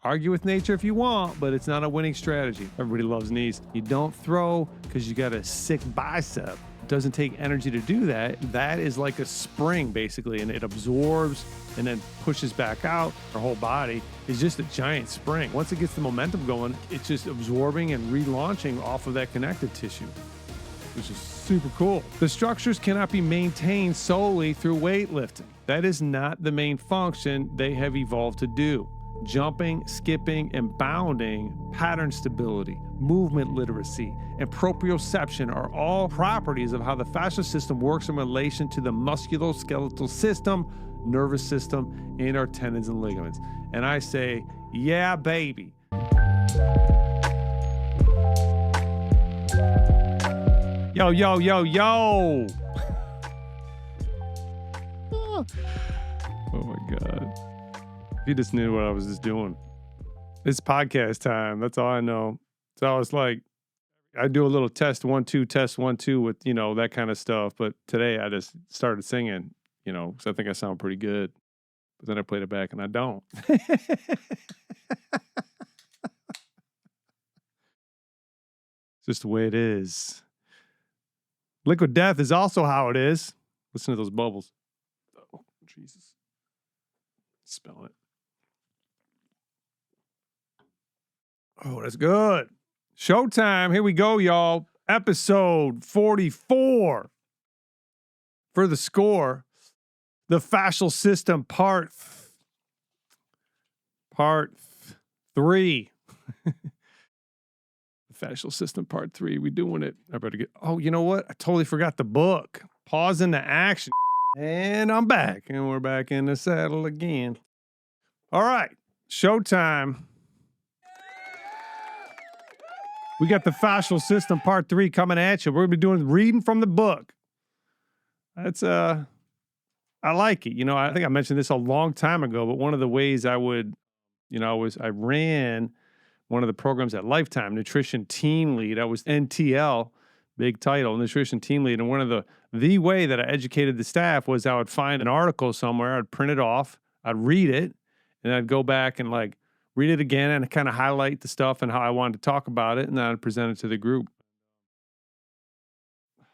Argue with nature if you want, but it's not a winning strategy. Everybody loves knees. You don't throw because you got a sick bicep. It doesn't take energy to do that. That is like a spring, basically, and it absorbs and then pushes back out. Our whole body is just a giant spring. Once it gets the momentum going, it's just absorbing and relaunching off of that connective tissue, which is super cool. The structures cannot be maintained solely through weightlifting. That is not the main function they have evolved to do. Jumping, skipping, and bounding, pattern stability, movement literacy, and proprioception are all properties of how the fascial system works in relation to the musculoskeletal system, nervous system, and our tendons and ligaments. And I say, yeah, baby. Yo, yo, yo, yo. Oh my God. If you just knew what I was just doing. It's podcast time. That's all I know. So it's like, I do a little test 1, 2, test 1, 2 with, that kind of stuff. But today I just started singing, because I think I sound pretty good. But then I played it back and I don't. It's just the way it is. Liquid death is also how it is. Listen to those bubbles. Oh, Jesus. Spell it. Oh, that's good. Showtime. Here we go, y'all. Episode 44. For the score, the Fascial System Part 3. The Fascial System Part 3. We doing it. I better get... Oh, you know what? I totally forgot the book. Pause into action. And I'm back. And we're back in the saddle again. All right. Showtime. We got the Fascial System Part 3 coming at you. We're going to be doing reading from the book. That's, I like it. I think I mentioned this a long time ago, but one of the ways I would, I ran one of the programs at Lifetime, Nutrition Team Lead. I was NTL, big title, Nutrition Team Lead. And one of the way that I educated the staff was I would find an article somewhere, I'd print it off, I'd read it, and I'd go back and read it again and kind of highlight the stuff and how I wanted to talk about it, and then I'd present it to the group. Oh,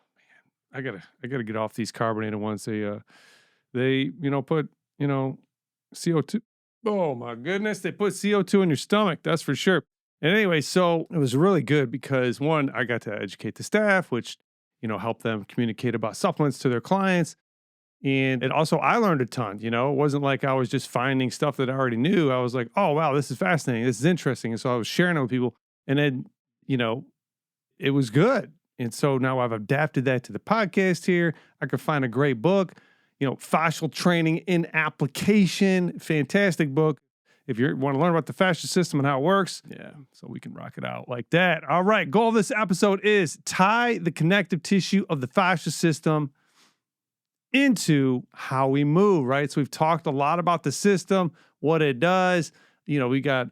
man, I gotta get off these carbonated ones. They put CO2. Oh my goodness, they put CO2 in your stomach. That's for sure. And anyway, so it was really good because one, I got to educate the staff, which helped them communicate about supplements to their clients. And also, I learned a ton, It wasn't like I was just finding stuff that I already knew. I was like, oh, wow, this is fascinating. This is interesting. And so I was sharing it with people. And then, it was good. And so now I've adapted that to the podcast here. I could find a great book, Fascial Training in Application. Fantastic book. If you want to learn about the fascial system and how it works, yeah, so we can rock it out like that. All right, goal of this episode is tie the connective tissue of the fascial system into how we move, right? So we've talked a lot about the system, what it does. We don't have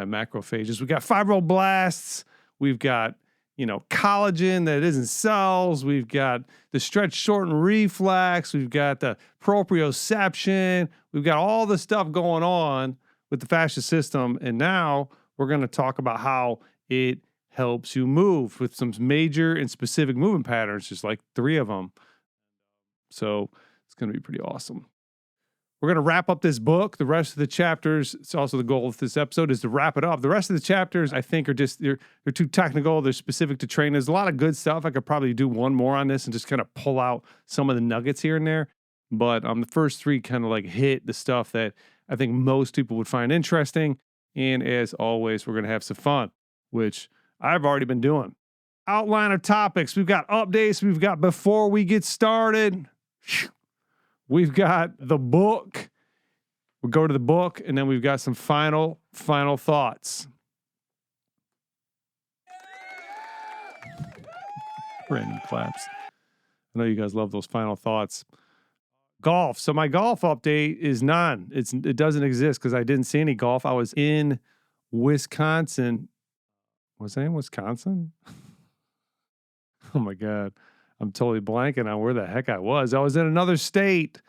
macrophages. We got fibroblasts. We've got, collagen that isn't cells. We've got the stretch, shorten reflex. We've got the proprioception. We've got all the stuff going on with the fascial system. And now we're going to talk about how it helps you move with some major and specific movement patterns, just like 3 of them. So it's going to be pretty awesome. We're going to wrap up this book. The rest of the chapters, it's also the goal of this episode, is to wrap it up. The rest of the chapters, I think, are just, they're too technical. They're specific to training. There's a lot of good stuff. I could probably do one more on this and just kind of pull out some of the nuggets here and there. But the first 3 kind of hit the stuff that I think most people would find interesting. And as always, we're going to have some fun, which I've already been doing. Outline of topics. We've got updates. We've got before we get started. We've got the book. We'll go to the book, and then we've got some final thoughts. Random claps. I know you guys love those final thoughts. Golf. So my golf update is none. It doesn't exist because I didn't see any golf. I was in Wisconsin. Was I in Wisconsin? Oh my God. I'm totally blanking on where the heck I was. I was in another state.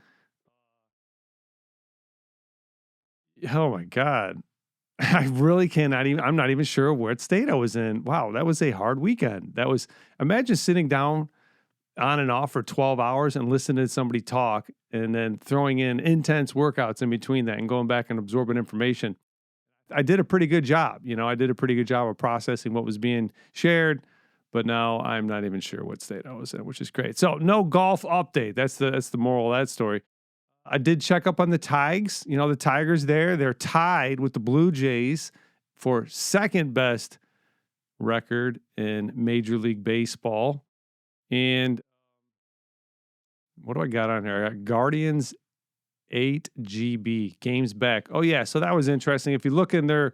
Oh my God. I really cannot even, I'm not even sure what state I was in. Wow, that was a hard weekend. Imagine sitting down on and off for 12 hours and listening to somebody talk and then throwing in intense workouts in between that and going back and absorbing information. I did a pretty good job. I did a pretty good job of processing what was being shared, but now I'm not even sure what state I was in, which is great. So no golf update. That's the moral of that story. I did check up on the Tigers. The Tigers they're tied with the Blue Jays for second best record in Major League Baseball. And what do I got on here? I got Guardians 8GB games back. Oh yeah, so that was interesting. If you look in there,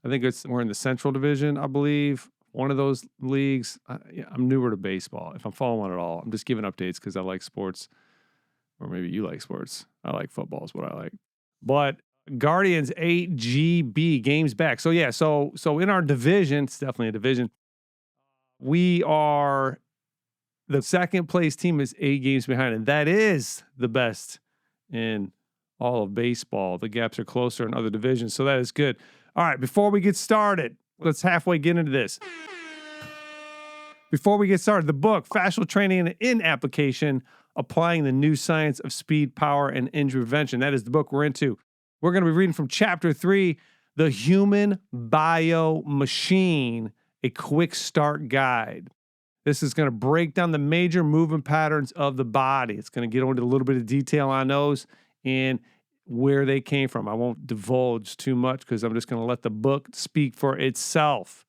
I think we're in the Central Division, I believe. One of those leagues. I'm newer to baseball. If I'm following at all, I'm just giving updates because I like sports. Or maybe you like sports. I like football is what I like. But Guardians 8GB games back. So yeah, so in our division, it's definitely a division. We are the second place team is 8 games behind, and that is the best in all of baseball. The gaps are closer in other divisions, so that is good. All right, before we get started, let's halfway get into this. Before we get started, the book, Fascial Training in Application, Applying the New Science of Speed, Power, and Injury Prevention. That is the book we're into. We're going to be reading from Chapter 3, The Human Biomachine, a Quick Start Guide. This is going to break down the major movement patterns of the body. It's going to get into a little bit of detail on those and where they came from. I won't divulge too much because I'm just going to let the book speak for itself.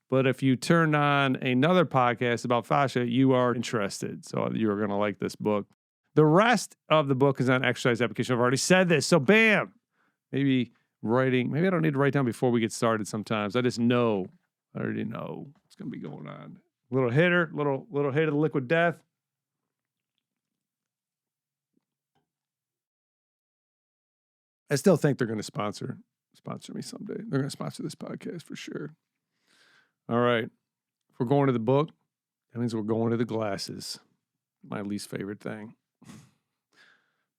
But if you turn on another podcast about fascia, you are interested. So you're going to like this book. The rest of the book is on exercise application. I've already said this. So bam, maybe I don't need to write down before we get started sometimes. I already know what's going to be going on. Little hit of the liquid death. I still think they're going to sponsor me someday. They're going to sponsor this podcast for sure. All right. If we're going to the book, that means we're going to the glasses. My least favorite thing.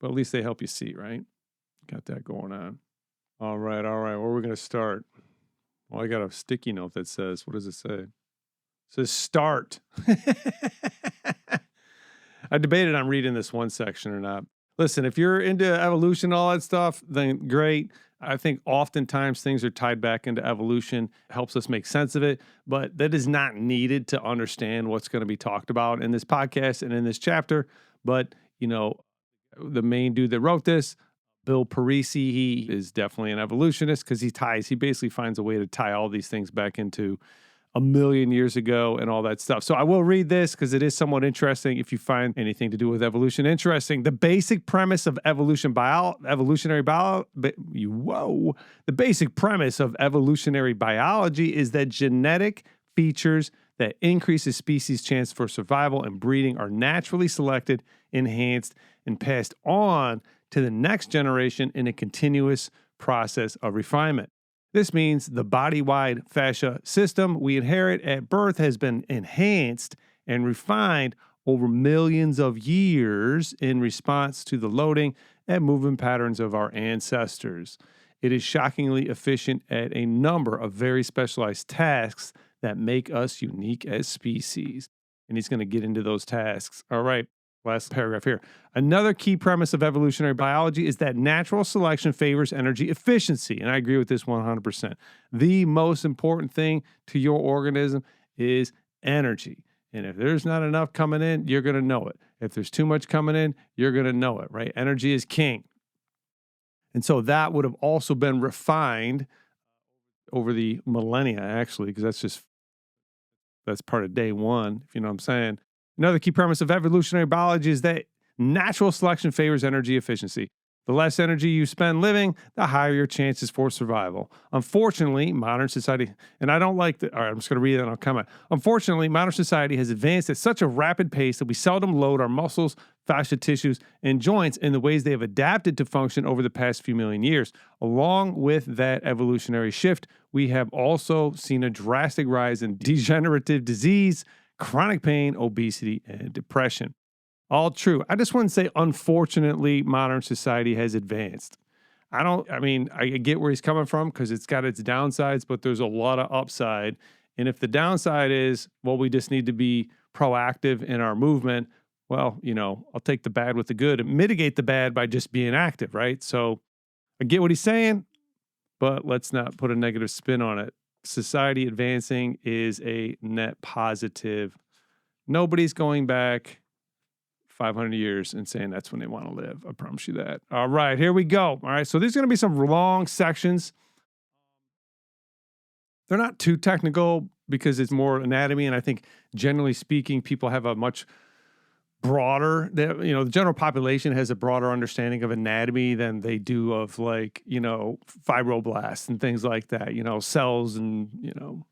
But at least they help you see, right? Got that going on. All right. Where are we going to start? Well, I got a sticky note that says, what does it say? It says start. I debated on reading this one section or not. Listen, if you're into evolution, all that stuff, then great. I think oftentimes things are tied back into evolution, helps us make sense of it, but that is not needed to understand what's going to be talked about in this podcast and in this chapter. But, the main dude that wrote this, Bill Parisi, he is definitely an evolutionist because he basically finds a way to tie all these things back into 1,000,000 years ago and all that stuff. So I will read this because it is somewhat interesting if you find anything to do with evolution interesting. The basic premise of the basic premise of evolutionary biology is that genetic features that increase a species' chance for survival and breeding are naturally selected, enhanced, and passed on to the next generation in a continuous process of refinement. This means the body-wide fascia system we inherit at birth has been enhanced and refined over millions of years in response to the loading and movement patterns of our ancestors. It is shockingly efficient at a number of very specialized tasks that make us unique as species. And he's going to get into those tasks. All right. Last paragraph here. Another key premise of evolutionary biology is that natural selection favors energy efficiency. And I agree with this 100%. The most important thing to your organism is energy. And if there's not enough coming in, you're going to know it. If there's too much coming in, you're going to know it, right? Energy is king. And so that would have also been refined over the millennia, actually, because that's part of day one, if you know what I'm saying. Another key premise of evolutionary biology is that natural selection favors energy efficiency. The less energy you spend living, the higher your chances for survival. Unfortunately, modern society, and I don't like the, all right, I'm just going to read it and I'll comment. Unfortunately, modern society has advanced at such a rapid pace that we seldom load our muscles, fascia tissues, and joints in the ways they have adapted to function over the past few million years. Along with that evolutionary shift, we have also seen a drastic rise in degenerative disease, chronic pain, obesity, and depression. All true. I just want to say, unfortunately, modern society has advanced. I mean, I get where he's coming from because it's got its downsides, but there's a lot of upside. And if the downside is, well, we just need to be proactive in our movement, well, I'll take the bad with the good and mitigate the bad by just being active, right? So I get what he's saying, but let's not put a negative spin on it. Society advancing is a net positive. Nobody's going back 500 years and saying that's when they want to live. I promise you that. All right, here we go. All right, so there's going to be some long sections. They're not too technical because it's more anatomy. And I think generally speaking, people have a much broader, the general population has a broader understanding of anatomy than they do of fibroblasts and things like that, cells and,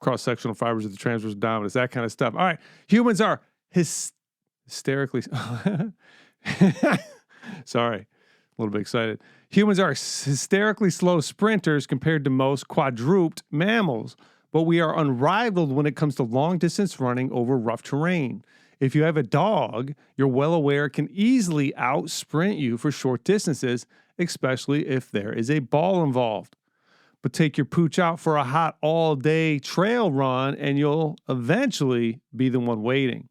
cross-sectional fibers of the transverse abdominis, that kind of stuff. All right. Humans are hysterically, sorry, a little bit excited. Humans are hysterically slow sprinters compared to most quadruped mammals, but we are unrivaled when it comes to long-distance running over rough terrain. If you have a dog, you're well aware it can easily out-sprint you for short distances, especially if there is a ball involved. But take your pooch out for a hot all-day trail run, and you'll eventually be the one waiting.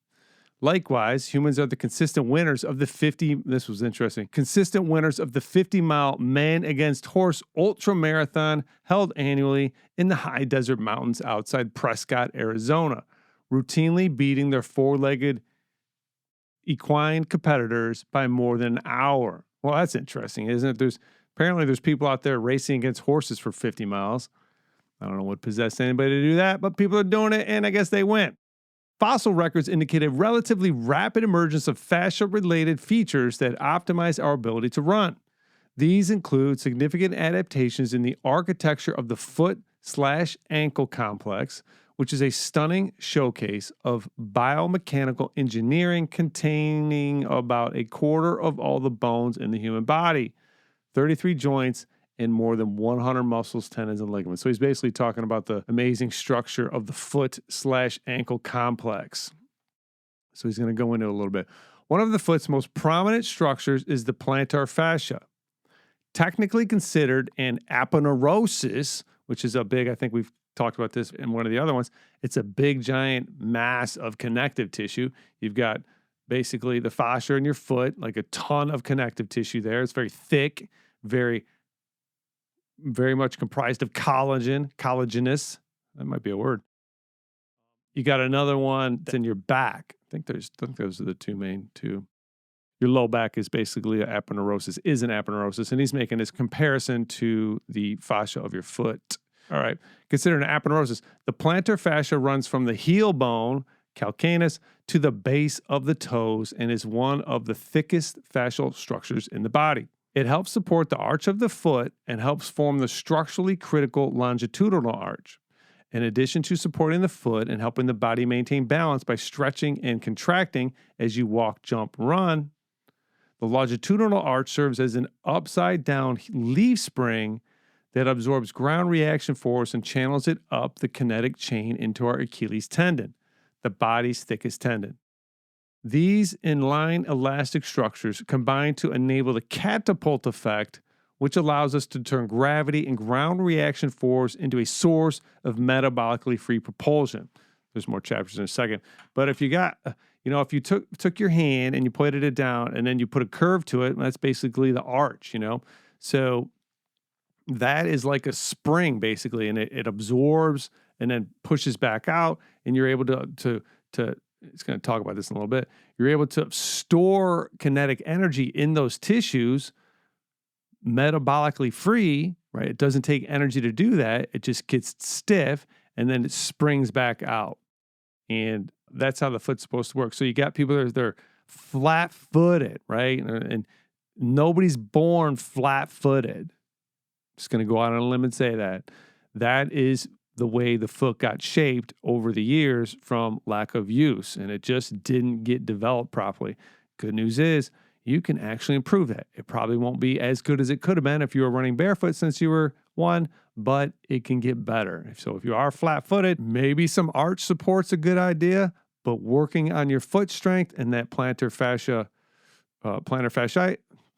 Likewise, humans are the consistent winners of the 50-mile man against horse ultra marathon held annually in the high desert mountains outside Prescott, Arizona, routinely beating their four-legged equine competitors by more than an hour. Well, that's interesting, isn't it? Apparently there's people out there racing against horses for 50 miles. I don't know what possessed anybody to do that, but people are doing it, and I guess they win. Fossil records indicate a relatively rapid emergence of fascia-related features that optimize our ability to run. These include significant adaptations in the architecture of the foot/ankle complex, which is a stunning showcase of biomechanical engineering containing about a quarter of all the bones in the human body, 33 joints, and more than 100 muscles, tendons, and ligaments. So he's basically talking about the amazing structure of the foot/ankle complex. So he's going to go into it a little bit. One of the foot's most prominent structures is the plantar fascia. Technically considered an aponeurosis, which is a big, I think we've talked about this in one of the other ones, it's a big giant mass of connective tissue. You've got basically the fascia in your foot, like a ton of connective tissue there. It's very thick, very much comprised of collagenous. That might be a word. You got another one that's in your back. I think those are the two main two. Your low back is basically an aponeurosis, and he's making this comparison to the fascia of your foot. All right. Consider an aponeurosis. The plantar fascia runs from the heel bone, calcaneus, to the base of the toes and is one of the thickest fascial structures in the body. It helps support the arch of the foot and helps form the structurally critical longitudinal arch. In addition to supporting the foot and helping the body maintain balance by stretching and contracting as you walk, jump, run, the longitudinal arch serves as an upside-down leaf spring that absorbs ground reaction force and channels it up the kinetic chain into our Achilles tendon, the body's thickest tendon. These inline elastic structures combine to enable the catapult effect, which allows us to turn gravity and ground reaction force into a source of metabolically free propulsion. There's more chapters in a second. But if you got, if you took your hand and you pointed it down and then you put a curve to it, that's basically the arch, So that is like a spring, basically, and it absorbs and then pushes back out, and you're able to it's going to talk about this in a little bit. You're able to store kinetic energy in those tissues metabolically free, right? It doesn't take energy to do that. It just gets stiff and then it springs back out. And that's how the foot's supposed to work. So you got people that they're flat-footed, right? And nobody's born flat-footed. Just going to go out on a limb and say that. That is the way the foot got shaped over the years from lack of use, and it just didn't get developed properly. Good news is you can actually improve that. It probably won't be as good as it could have been if you were running barefoot since you were one, but it can get better. So if you are flat-footed, maybe some arch support's a good idea, but working on your foot strength and that plantar fascia,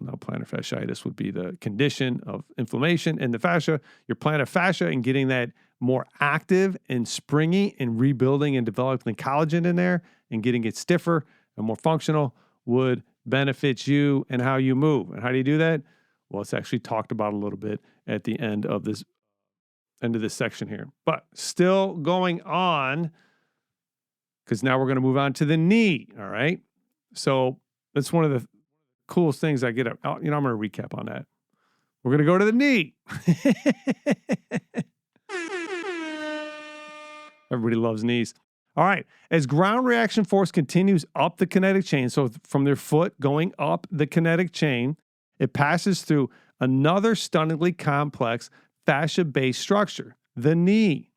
Now, plantar fasciitis would be the condition of inflammation in the fascia. Your plantar fascia and getting that more active and springy and rebuilding and developing collagen in there and getting it stiffer and more functional would benefit you and how you move. And how do you do that? Well, it's actually talked about a little bit at the end of this section here. But still going on, because now we're going to move on to the knee, all right? So that's one of the coolest things I get up. I'm going to recap on that. We're going to go to the knee. Everybody loves knees. All right. As ground reaction force continues up the kinetic chain, so from their foot going up the kinetic chain, it passes through another stunningly complex fascia-based structure, the knee.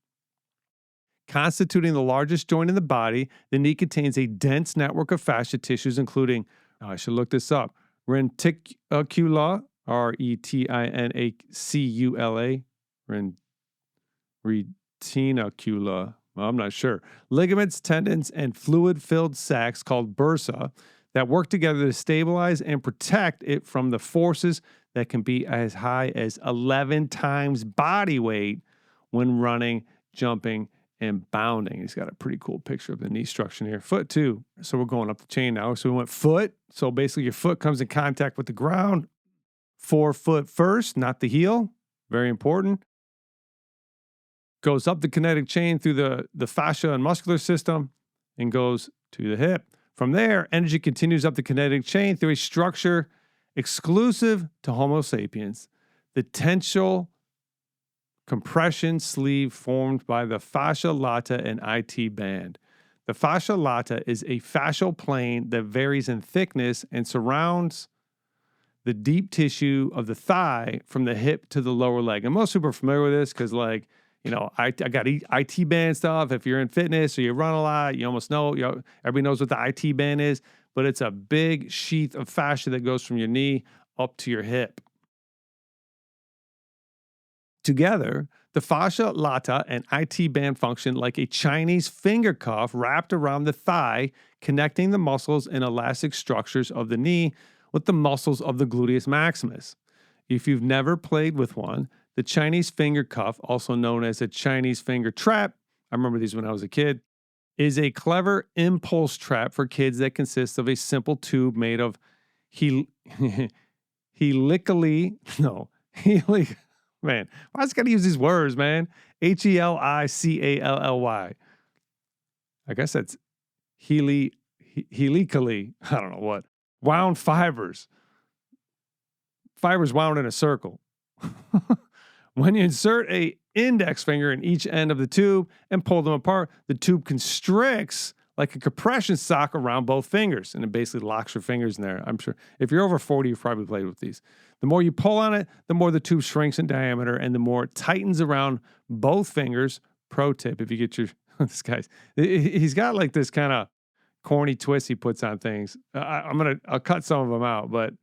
Constituting the largest joint in the body, the knee contains a dense network of fascia tissues, including, I should look this up, reticula, retinacula, retinacula, well, I'm not sure, ligaments, tendons, and fluid-filled sacs called bursa that work together to stabilize and protect it from the forces that can be as high as 11 times body weight when running, jumping, and bounding. He's got a pretty cool picture of the knee structure here. Foot too. So we're going up the chain now. So we went foot. So basically your foot comes in contact with the ground. Forefoot first, not the heel. Very important. Goes up the kinetic chain through the fascia and muscular system and goes to the hip. From there, energy continues up the kinetic chain through a structure exclusive to Homo sapiens, the tensile compression sleeve formed by the fascia lata and IT band. The fascia lata is a fascial plane that varies in thickness and surrounds the deep tissue of the thigh from the hip to the lower leg. And most people are familiar with this because, like, I got IT band stuff. If you're in fitness or you run a lot, you almost know, everybody knows what the IT band is, but it's a big sheath of fascia that goes from your knee up to your hip. Together, the fascia lata and IT band function like a Chinese finger cuff wrapped around the thigh, connecting the muscles and elastic structures of the knee with the muscles of the gluteus maximus. If you've never played with one, the Chinese finger cuff, also known as a Chinese finger trap, I remember these when I was a kid, is a clever impulse trap for kids that consists of a simple tube made of man, why is it got to use these words, man? Helically. I guess that's helically. I don't know what. Wound fibers. Fibers wound in a circle. When you insert an index finger in each end of the tube and pull them apart, the tube constricts like a compression sock around both fingers, and it basically locks your fingers in there. I'm sure if you're over 40, you've probably played with these. The more you pull on it, the more the tube shrinks in diameter, and the more it tightens around both fingers. Pro tip, if you get your, this guy's, he's got like this kind of corny twist he puts on things. I'll cut some of them out, but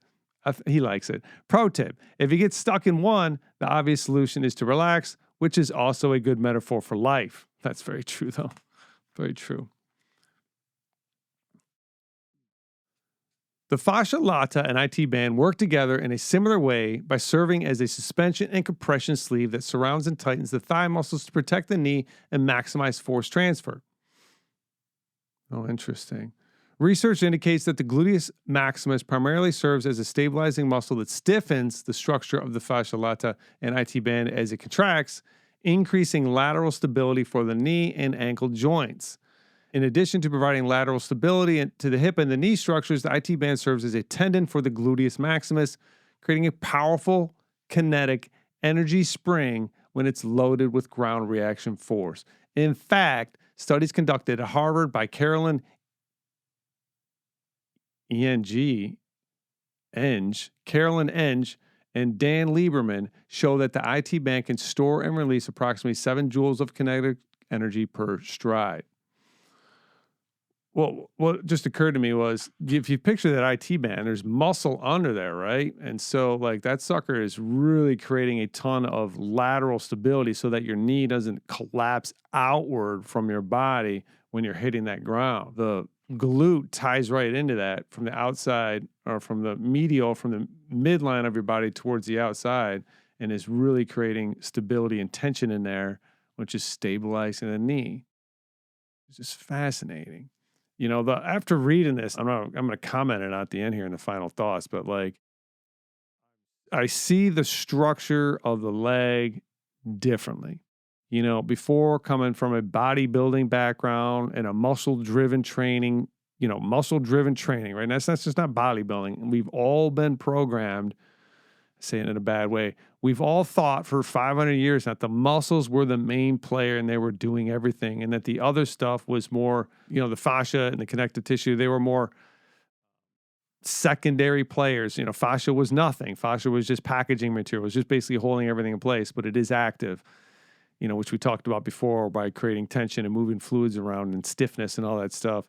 he likes it. Pro tip, if you get stuck in one, the obvious solution is to relax, which is also a good metaphor for life. That's very true, though. Very true. The fascia lata and IT band work together in a similar way by serving as a suspension and compression sleeve that surrounds and tightens the thigh muscles to protect the knee and maximize force transfer. Oh, interesting. Research indicates that the gluteus maximus primarily serves as a stabilizing muscle that stiffens the structure of the fascia lata and IT band as it contracts, increasing lateral stability for the knee and ankle joints. In addition to providing lateral stability to the hip and the knee structures, the IT band serves as a tendon for the gluteus maximus, creating a powerful kinetic energy spring when it's loaded with ground reaction force. In fact, studies conducted at Harvard by Carolyn Enge, and Dan Lieberman show that the IT band can store and release approximately 7 joules of kinetic energy per stride. Well, what just occurred to me was, if you picture that IT band, there's muscle under there, right? And so, like, that sucker is really creating a ton of lateral stability so that your knee doesn't collapse outward from your body when you're hitting that ground. The glute ties right into that from the outside or from the medial, from the midline of your body towards the outside, and is really creating stability and tension in there, which is stabilizing the knee. It's just fascinating. After reading this, I'm going to comment it at the end here in the final thoughts, but like I see the structure of the leg differently. Before coming from a bodybuilding background and a muscle-driven training, right? That's just not bodybuilding. We've all been programmed, saying it in a bad way. We've all thought for 500 years that the muscles were the main player and they were doing everything, and that the other stuff was more, the fascia and the connective tissue, they were more secondary players. Fascia was nothing. Fascia was just packaging material. It was just basically holding everything in place, but it is active, which we talked about before by creating tension and moving fluids around and stiffness and all that stuff.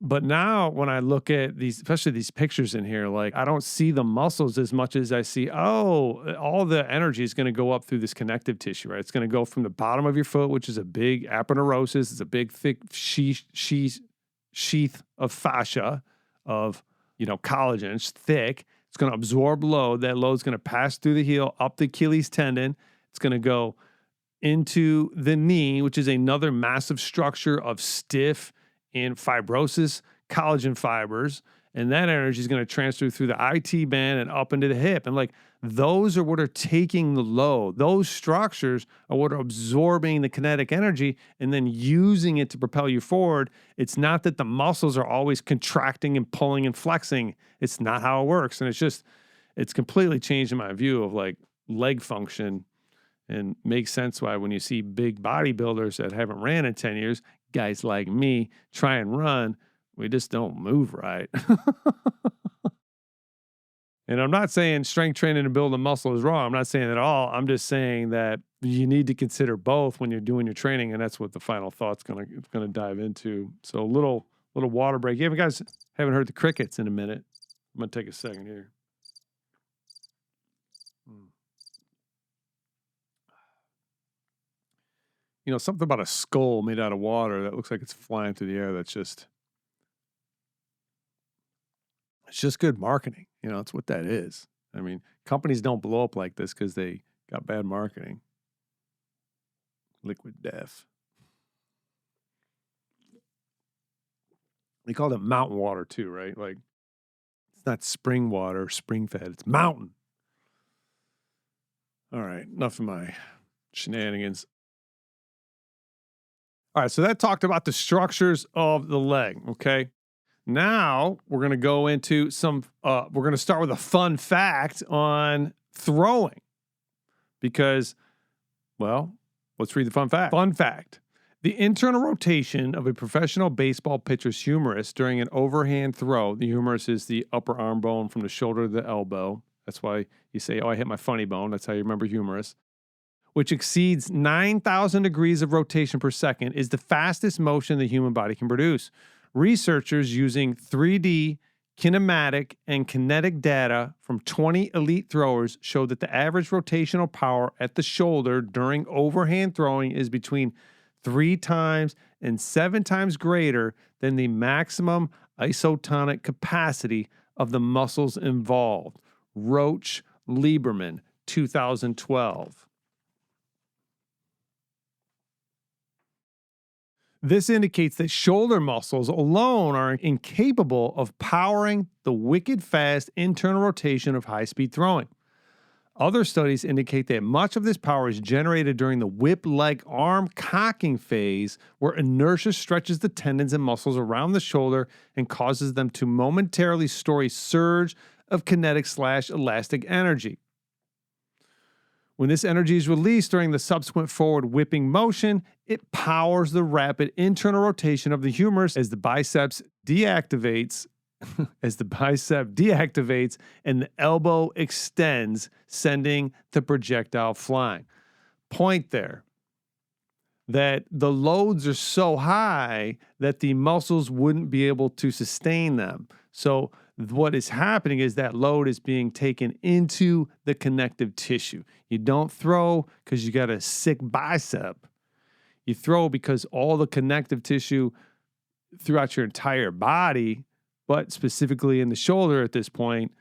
But now when I look at these, especially these pictures in here, like I don't see the muscles as much as I see, all the energy is going to go up through this connective tissue, right? It's going to go from the bottom of your foot, which is a big aponeurosis. It's a big, thick sheath of fascia, of, collagen. It's thick. It's going to absorb load. That load is going to pass through the heel, up the Achilles tendon. It's going to go into the knee, which is another massive structure of stiff and fibrosis collagen fibers. And that energy is going to transfer through the IT band and up into the hip. And like those are what are taking the load. Those structures are what are absorbing the kinetic energy and then using it to propel you forward. It's not that the muscles are always contracting and pulling and flexing. It's not how it works. And it's completely changed my view of like leg function, and makes sense why when you see big bodybuilders that haven't ran in 10 years, guys like me try and run, we just don't move right. And I'm not saying strength training to build a muscle is wrong. I'm not saying that at all. I'm just saying that you need to consider both when you're doing your training, and that's what the final thought's gonna dive into. So a little water break. Yeah, you guys haven't heard the crickets in a minute. I'm gonna take a second here. Something about a skull made out of water that looks like it's flying through the air. It's just good marketing. It's what that is. I mean, companies don't blow up like this because they got bad marketing. Liquid death. They call it mountain water too, right? Like it's not spring water, spring fed. It's mountain. All right, enough of my shenanigans. All right, so that talked about the structures of the leg, okay? Now we're going to go into we're going to start with a fun fact on throwing because, well, let's read the fun fact. Fun fact. The internal rotation of a professional baseball pitcher's humerus during an overhand throw, the humerus is the upper arm bone from the shoulder to the elbow. That's why you say, I hit my funny bone. That's how you remember humerus. Which exceeds 9,000 degrees of rotation per second, is the fastest motion the human body can produce. Researchers using 3D, kinematic, and kinetic data from 20 elite throwers showed that the average rotational power at the shoulder during overhand throwing is between 3 times and 7 times greater than the maximum isotonic capacity of the muscles involved. Roach Lieberman, 2012. This indicates that shoulder muscles alone are incapable of powering the wicked fast internal rotation of high-speed throwing. Other studies indicate that much of this power is generated during the whip leg arm cocking phase, where inertia stretches the tendons and muscles around the shoulder and causes them to momentarily store a surge of kinetic/elastic energy. When this energy is released during the subsequent forward whipping motion, it powers the rapid internal rotation of the humerus as the biceps deactivates, and the elbow extends, sending the projectile flying. Point there that the loads are so high that the muscles wouldn't be able to sustain them. So what is happening is that load is being taken into the connective tissue. You don't throw because you got a sick bicep. You throw because all the connective tissue throughout your entire body, but specifically in the shoulder at this point,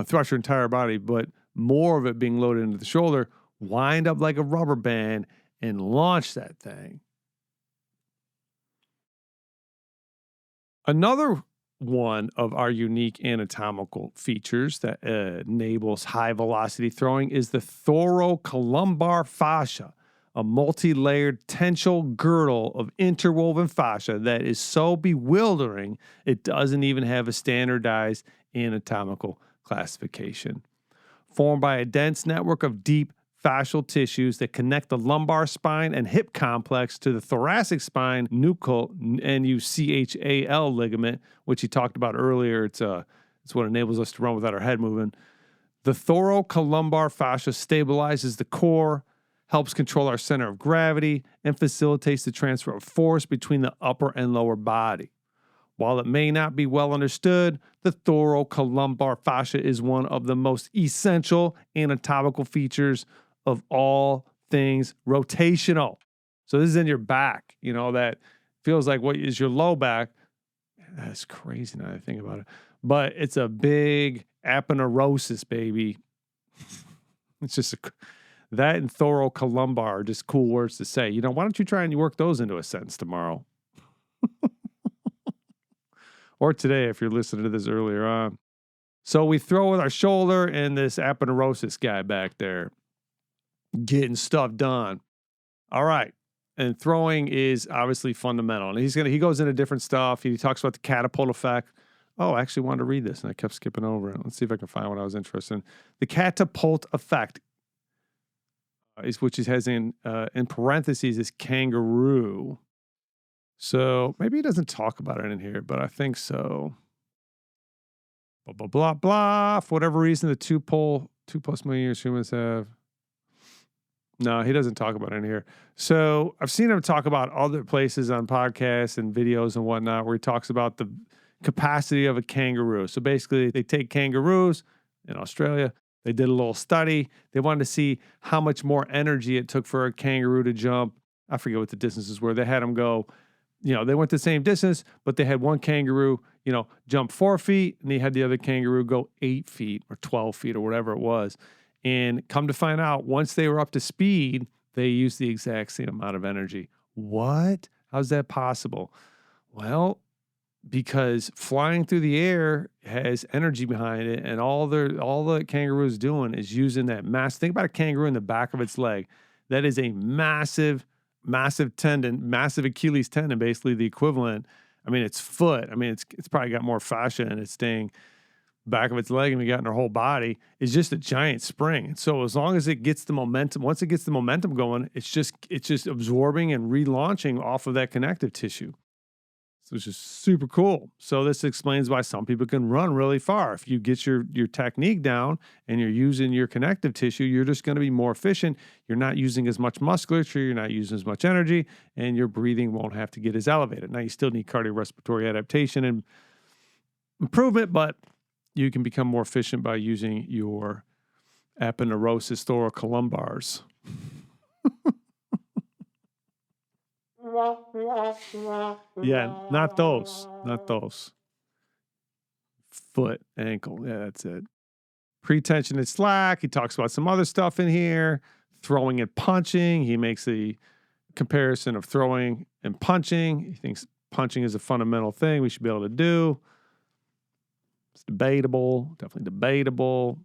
throughout your entire body, but more of it being loaded into the shoulder, wind up like a rubber band and launch that thing. Another one of our unique anatomical features that enables high velocity throwing is the thoracolumbar fascia, a multi-layered tensile girdle of interwoven fascia that is so bewildering it doesn't even have a standardized anatomical classification. Formed by a dense network of deep fascial tissues that connect the lumbar spine and hip complex to the thoracic spine nuchal, N-U-C-H-A-L ligament, which he talked about earlier. It's what enables us to run without our head moving. The thoracolumbar fascia stabilizes the core, helps control our center of gravity, and facilitates the transfer of force between the upper and lower body. While it may not be well understood, the thoracolumbar fascia is one of the most essential anatomical features of all things rotational. So this is in your back, that feels like what is your low back. That's crazy now that I think about it. But it's a big aponeurosis, baby. It's just that and thoracolumbar are just cool words to say. Why don't you try and work those into a sentence tomorrow? Or today, if you're listening to this earlier on. So we throw with our shoulder and this aponeurosis guy back there getting stuff done. All right. And throwing is obviously fundamental. And he goes into different stuff. He talks about the catapult effect. Oh, I actually wanted to read this and I kept skipping over it. Let's see if I can find what I was interested in. The catapult effect which it has in parentheses is kangaroo. So maybe he doesn't talk about it in here, but I think so. Blah, blah, blah, blah. For whatever reason, the 2+ million years humans have. No, he doesn't talk about it in here. So I've seen him talk about other places on podcasts and videos and whatnot where he talks about the capacity of a kangaroo. So basically, they take kangaroos in Australia. They did a little study. They wanted to see how much more energy it took for a kangaroo to jump. I forget what the distances were. They had them go, they went the same distance, but they had one kangaroo, jump 4 feet, and they had the other kangaroo go 8 feet or 12 feet or whatever it was. And come to find out, once they were up to speed, they used the exact same amount of energy. What? How's that possible? Well, because flying through the air has energy behind it, and all the kangaroo is doing is using that mass. Think about a kangaroo in the back of its leg. That is a massive tendon, massive Achilles tendon, basically the equivalent. I mean, its foot. I mean, it's probably got more fascia in its thing. Back of its leg, and we got in our whole body is just a giant spring. And so as long as it gets the momentum, once it gets the momentum going, it's just absorbing and relaunching off of that connective tissue. So it's just super cool. So this explains why some people can run really far. If you get your technique down and you're using your connective tissue, you're just going to be more efficient. You're not using as much musculature, you're not using as much energy, and your breathing won't have to get as elevated. Now you still need cardiorespiratory adaptation and improvement, but you can become more efficient by using your aponeurosis thoracolumbar. Yeah, not those. Foot, ankle. Yeah, that's it. Pretension and slack. He talks about some other stuff in here. Throwing and punching. He makes the comparison of throwing and punching. He thinks punching is a fundamental thing we should be able to do. It's debatable, definitely debatable.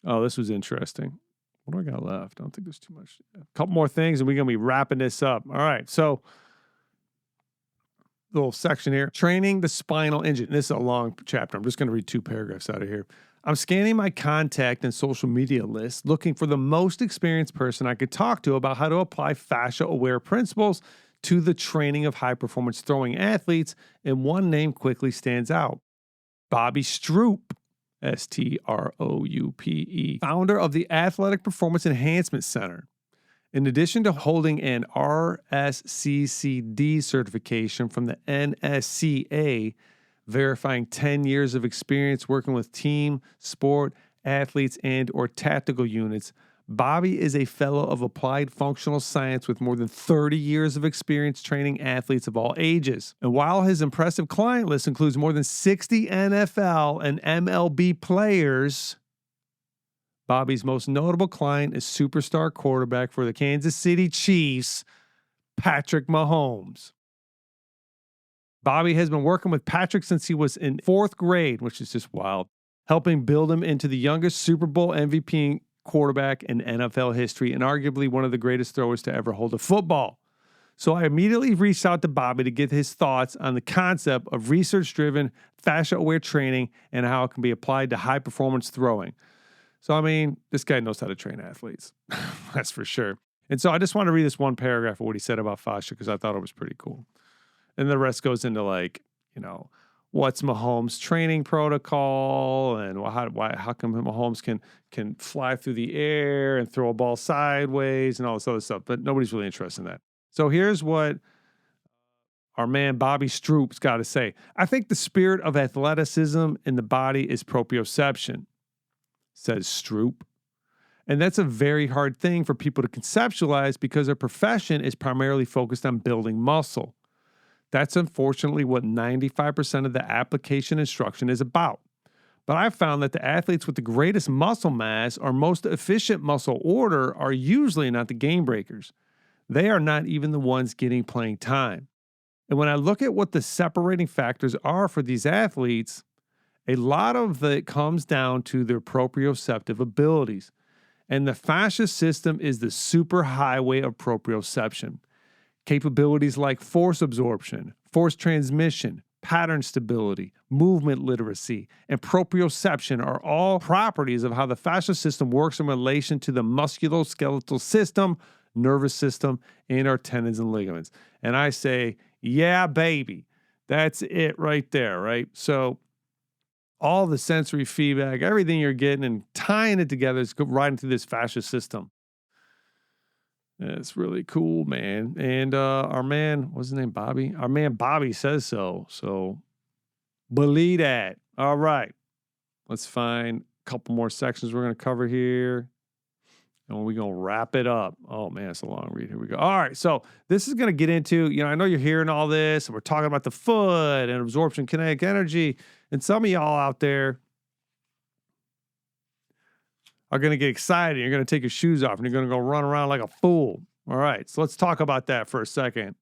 Oh, this was interesting. What do I got left? I don't think there's too much. A couple more things, and we're going to be wrapping this up. All right, so little section here. Training the spinal engine. This is a long chapter. I'm just going to read 2 paragraphs out of here. I'm scanning my contact and social media list, looking for the most experienced person I could talk to about how to apply fascia-aware principles to the training of high-performance throwing athletes, and one name quickly stands out. Bobby Stroupe, S-T-R-O-U-P-E, founder of the Athletic Performance Enhancement Center. In addition to holding an RSCCD certification from the NSCA, verifying 10 years of experience working with team, sport, athletes, and or tactical units, Bobby is a fellow of applied functional science with more than 30 years of experience training athletes of all ages. And while his impressive client list includes more than 60 NFL and MLB players, Bobby's most notable client is superstar quarterback for the Kansas City Chiefs, Patrick Mahomes. Bobby has been working with Patrick since he was in 4th grade, which is just wild, helping build him into the youngest Super Bowl MVP quarterback in NFL history and arguably one of the greatest throwers to ever hold a football. So I immediately reached out to Bobby to get his thoughts on the concept of research-driven, fascia-aware training and how it can be applied to high-performance throwing. So, I mean, this guy knows how to train athletes. That's for sure. And so I just want to read this one paragraph of what he said about fascia because I thought it was pretty cool. And the rest goes into like, what's Mahomes' training protocol and how come Mahomes can fly through the air and throw a ball sideways and all this other stuff. But nobody's really interested in that. So here's what our man Bobby Stroop's got to say. I think the spirit of athleticism in the body is proprioception, says Stroop. And that's a very hard thing for people to conceptualize because their profession is primarily focused on building muscle. That's unfortunately what 95% of the application instruction is about. But I've found that the athletes with the greatest muscle mass or most efficient muscle order are usually not the game breakers. They are not even the ones getting playing time. And when I look at what the separating factors are for these athletes, a lot of it comes down to their proprioceptive abilities. And the fascia system is the superhighway of proprioception. Capabilities like force absorption, force transmission, pattern stability, movement literacy, and proprioception are all properties of how the fascia system works in relation to the musculoskeletal system, nervous system, and our tendons and ligaments. And I say, yeah, baby, that's it right there, right? So all the sensory feedback, everything you're getting and tying it together is right into this fascia system. It's really cool, man. And our man, what's his name, Bobby? Our man Bobby says so. So believe that. All right. Let's find a couple more sections we're going to cover here. And we're going to wrap it up. Oh, man, it's a long read. Here we go. All right. So this is going to get into, I know you're hearing all this. And we're talking about the foot and absorption kinetic energy. And some of y'all out there are going to get excited. You're going to take your shoes off and you're going to go run around like a fool. All right, so let's talk about that for a second.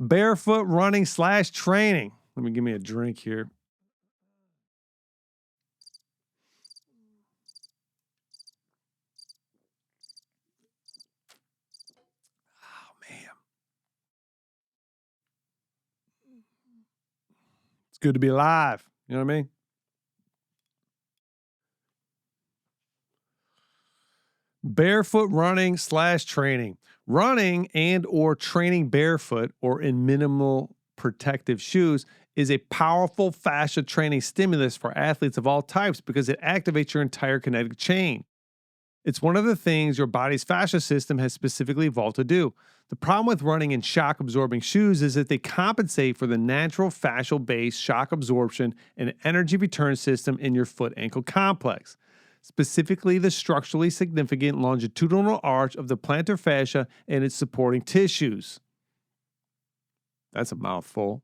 Barefoot running / training. Let me give me a drink here. Oh, man. It's good to be alive. You know what I mean? Barefoot running / training. Running and or training barefoot or in minimal protective shoes is a powerful fascia training stimulus for athletes of all types because it activates your entire kinetic chain. It's one of the things your body's fascia system has specifically evolved to do. The problem with running in shock-absorbing shoes is that they compensate for the natural fascial-based shock absorption and energy return system in your foot-ankle complex, specifically the structurally significant longitudinal arch of the plantar fascia and its supporting tissues. That's a mouthful.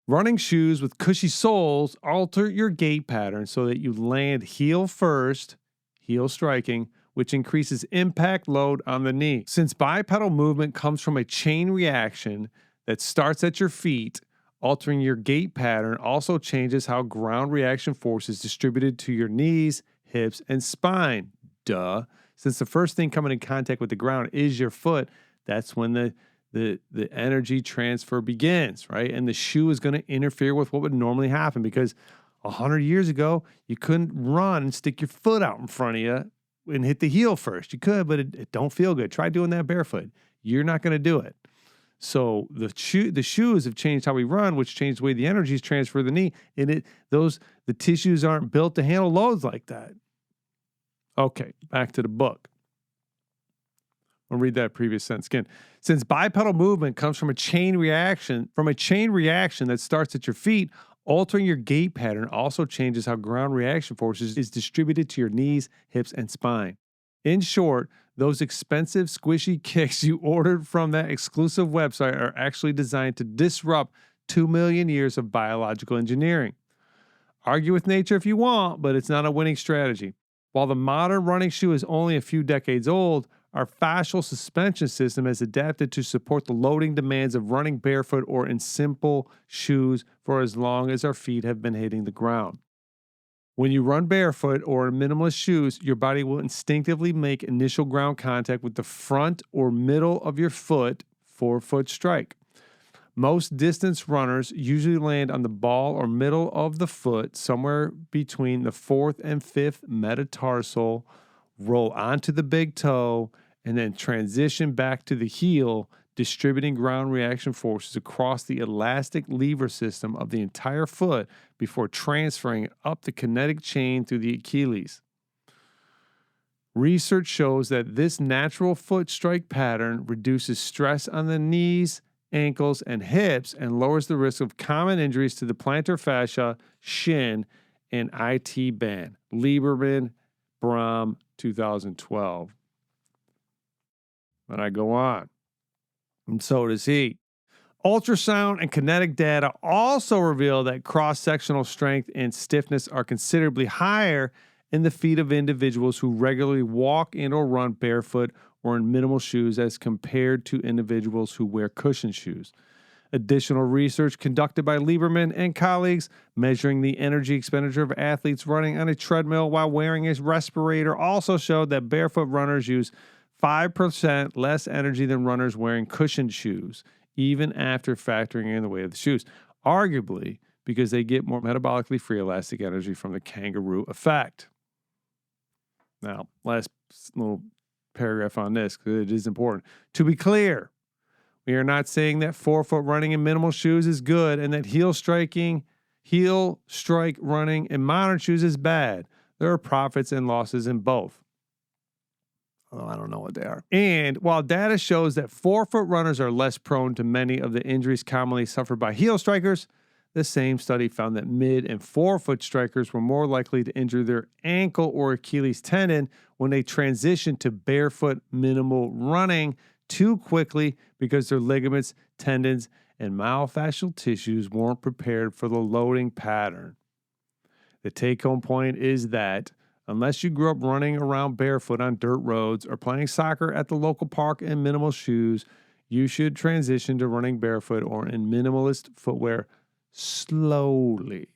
Running shoes with cushy soles alter your gait pattern so that you land heel first, heel striking, which increases impact load on the knee. Since bipedal movement comes from a chain reaction that starts at your feet, altering your gait pattern also changes how ground reaction force is distributed to your knees, hips, and spine. Duh. Since the first thing coming in contact with the ground is your foot, that's when the energy transfer begins, right? And the shoe is going to interfere with what would normally happen because 100 years ago, you couldn't run and stick your foot out in front of you and hit the heel first. You could, but it don't feel good. Try doing that barefoot. You're not going to do it. So the shoes have changed how we run, which changed the way the energy is transferred to the knee. And the tissues aren't built to handle loads like that. Okay, back to the book. I'll read that previous sentence again. Since bipedal movement comes from a chain reaction that starts at your feet, altering your gait pattern also changes how ground reaction forces is distributed to your knees, hips, and spine. In short, those expensive squishy kicks you ordered from that exclusive website are actually designed to disrupt 2 million years of biological engineering. Argue with nature if you want, but it's not a winning strategy. While the modern running shoe is only a few decades old, our fascial suspension system has adapted to support the loading demands of running barefoot or in simple shoes for as long as our feet have been hitting the ground. When you run barefoot or in minimalist shoes, your body will instinctively make initial ground contact with the front or middle of your foot, forefoot strike. Most distance runners usually land on the ball or middle of the foot, somewhere between the fourth and fifth metatarsal, roll onto the big toe, and then transition back to the heel, distributing ground reaction forces across the elastic lever system of the entire foot before transferring up the kinetic chain through the Achilles. Research shows that this natural foot strike pattern reduces stress on the knees, ankles, and hips and lowers the risk of common injuries to the plantar fascia, shin, and IT band. Lieberman, Brahm, 2012. And I go on. And so does he. Ultrasound and kinetic data also reveal that cross-sectional strength and stiffness are considerably higher in the feet of individuals who regularly walk and or run barefoot or in minimal shoes as compared to individuals who wear cushioned shoes. Additional research conducted by Lieberman and colleagues measuring the energy expenditure of athletes running on a treadmill while wearing a respirator also showed that barefoot runners use 5% less energy than runners wearing cushioned shoes, even after factoring in the weight of the shoes, arguably because they get more metabolically free elastic energy from the kangaroo effect. Now, last little paragraph on this, because it is important. To be clear, we are not saying that forefoot running in minimal shoes is good and that heel strike running in modern shoes is bad. There are profits and losses in both. Although I don't know what they are. And while data shows that forefoot runners are less prone to many of the injuries commonly suffered by heel strikers, the same study found that mid and forefoot strikers were more likely to injure their ankle or Achilles tendon when they transitioned to barefoot minimal running too quickly because their ligaments, tendons, and myofascial tissues weren't prepared for the loading pattern. The take-home point is that unless you grew up running around barefoot on dirt roads or playing soccer at the local park in minimal shoes, you should transition to running barefoot or in minimalist footwear slowly.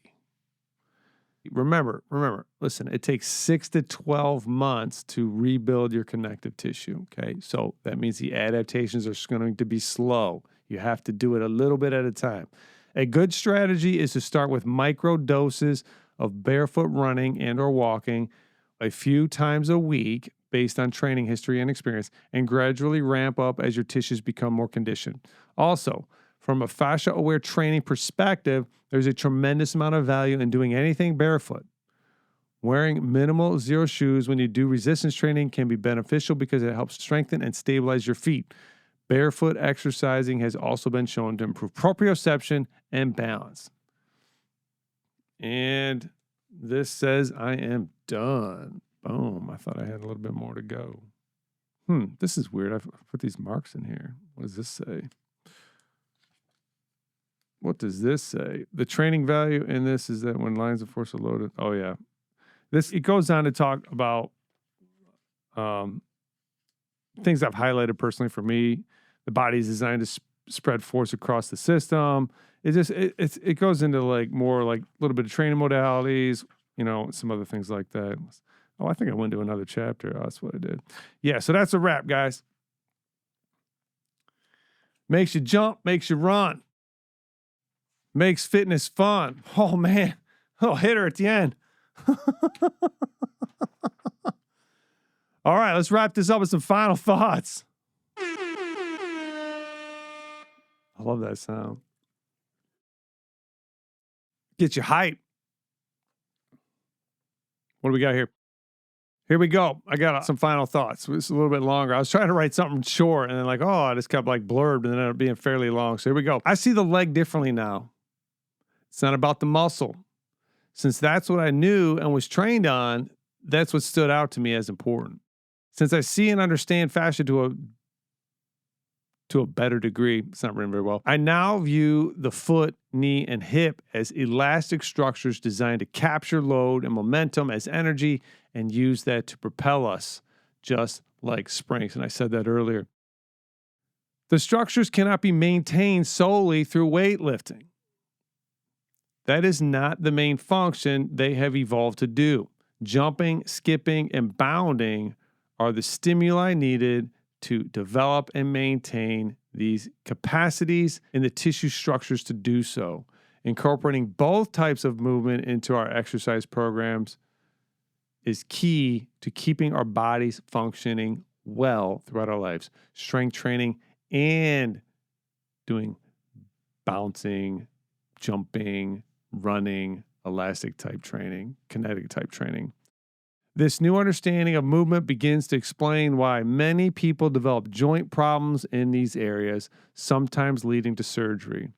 Remember, listen, it takes 6 to 12 months to rebuild your connective tissue, okay? So that means the adaptations are going to be slow. You have to do it a little bit at a time. A good strategy is to start with micro doses of barefoot running and or walking a few times a week based on training history and experience, and gradually ramp up as your tissues become more conditioned. Also, from a fascia-aware training perspective, there's a tremendous amount of value in doing anything barefoot. Wearing minimal zero shoes when you do resistance training can be beneficial because it helps strengthen and stabilize your feet. Barefoot exercising has also been shown to improve proprioception and balance. And this says I am done. Boom. I thought I had a little bit more to go. This is weird. I've put these marks in here. What does this say? What does this say? The training value in this is that when lines of force are loaded. Oh, yeah. It goes on to talk about things I've highlighted personally for me. The body is designed to spread force across the system. It goes into more like a little bit of training modalities, some other things like that. Oh, I think I went to another chapter. Oh, that's what I did. Yeah, so that's a wrap, guys. Makes you jump, makes you run. Makes fitness fun. Oh, man. Oh, hit her at the end. All right, let's wrap this up with some final thoughts. I love that sound. Get you hype. What do we got here? Here we go. I got some final thoughts. It's a little bit longer. I was trying to write something short and then I just kept blurbed and then ended up being fairly long. So here we go. I see the leg differently now. It's not about the muscle. Since that's what I knew and was trained on, that's what stood out to me as important. Since I see and understand fascia to a better degree, it's not written very well, I now view the foot, knee, and hip as elastic structures designed to capture load and momentum as energy and use that to propel us, just like springs. And I said that earlier. The structures cannot be maintained solely through weightlifting. That is not the main function they have evolved to do. Jumping, skipping, and bounding are the stimuli needed to develop and maintain these capacities in the tissue structures to do so. Incorporating both types of movement into our exercise programs is key to keeping our bodies functioning well throughout our lives. Strength training and doing bouncing, jumping, running, elastic type training, kinetic type training. This new understanding of movement begins to explain why many people develop joint problems in these areas, sometimes leading to surgery.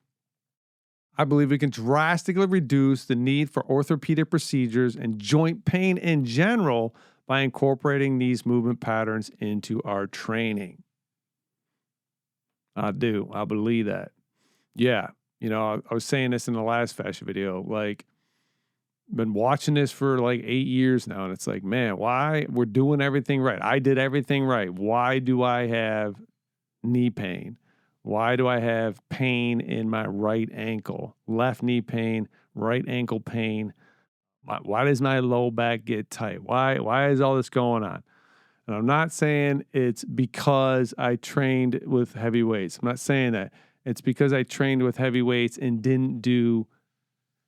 I believe we can drastically reduce the need for orthopedic procedures and joint pain in general by incorporating these movement patterns into our training. I do. I believe that. Yeah. I was saying this in the last fascia video, been watching this for 8 years now, and it's like, man, why we're doing everything right. I did everything right. Why do I have knee pain? Why do I have pain in my right ankle? Left knee pain, right ankle pain. Why does my low back get tight? Why is all this going on? And I'm not saying it's because I trained with heavy weights. I'm not saying that. It's because I trained with heavy weights and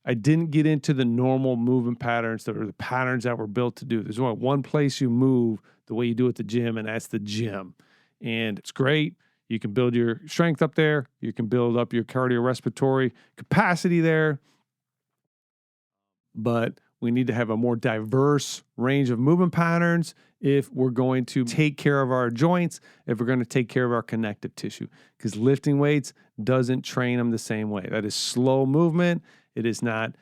I didn't get into the normal movement patterns that are the patterns that were built to do. There's only one place you move the way you do at the gym, and that's the gym. And it's great. You can build your strength up there. You can build up your cardiorespiratory capacity there. But we need to have a more diverse range of movement patterns if we're going to take care of our joints, if we're going to take care of our connective tissue. Because lifting weights doesn't train them the same way. That is slow movement. It is not,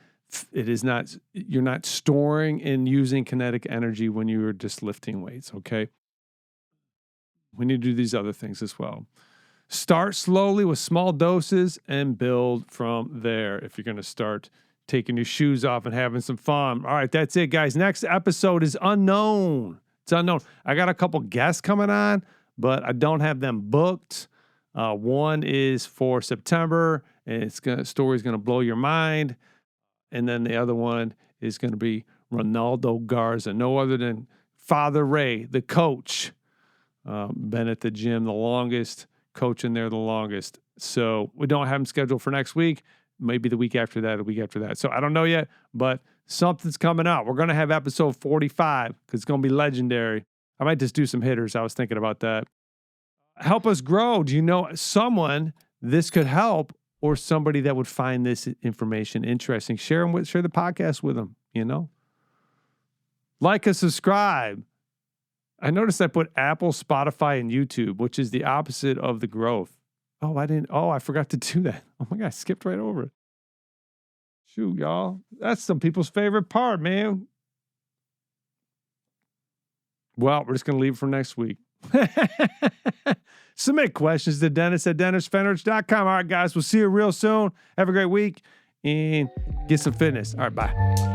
you're not storing and using kinetic energy when you are just lifting weights, okay? We need to do these other things as well. Start slowly with small doses and build from there if you're going to start taking your shoes off and having some fun. All right, that's it, guys. Next episode is unknown. It's unknown. I got a couple guests coming on, but I don't have them booked. One is for September, and story's going to blow your mind. And then the other one is going to be Ronaldo Garza, no other than Father Ray, the coach. Been at the gym the longest, coaching there the longest. So we don't have him scheduled for next week. Maybe the week after that, or the week after that. So I don't know yet, but something's coming out. We're going to have episode 45 because it's going to be legendary. I might just do some hitters. I was thinking about that. Help us grow. Do you know someone this could help, or somebody that would find this information interesting? Share the podcast with them, Like and subscribe. I noticed I put Apple, Spotify, and YouTube, which is the opposite of the growth. I forgot to do that. Oh my God, I skipped right over it. Shoot, y'all. That's some people's favorite part, man. Well, we're just going to leave it for next week. Submit questions to Dennis@DennisFenrich.com. All right, guys, we'll see you real soon. Have a great week and get some fitness. All right, bye.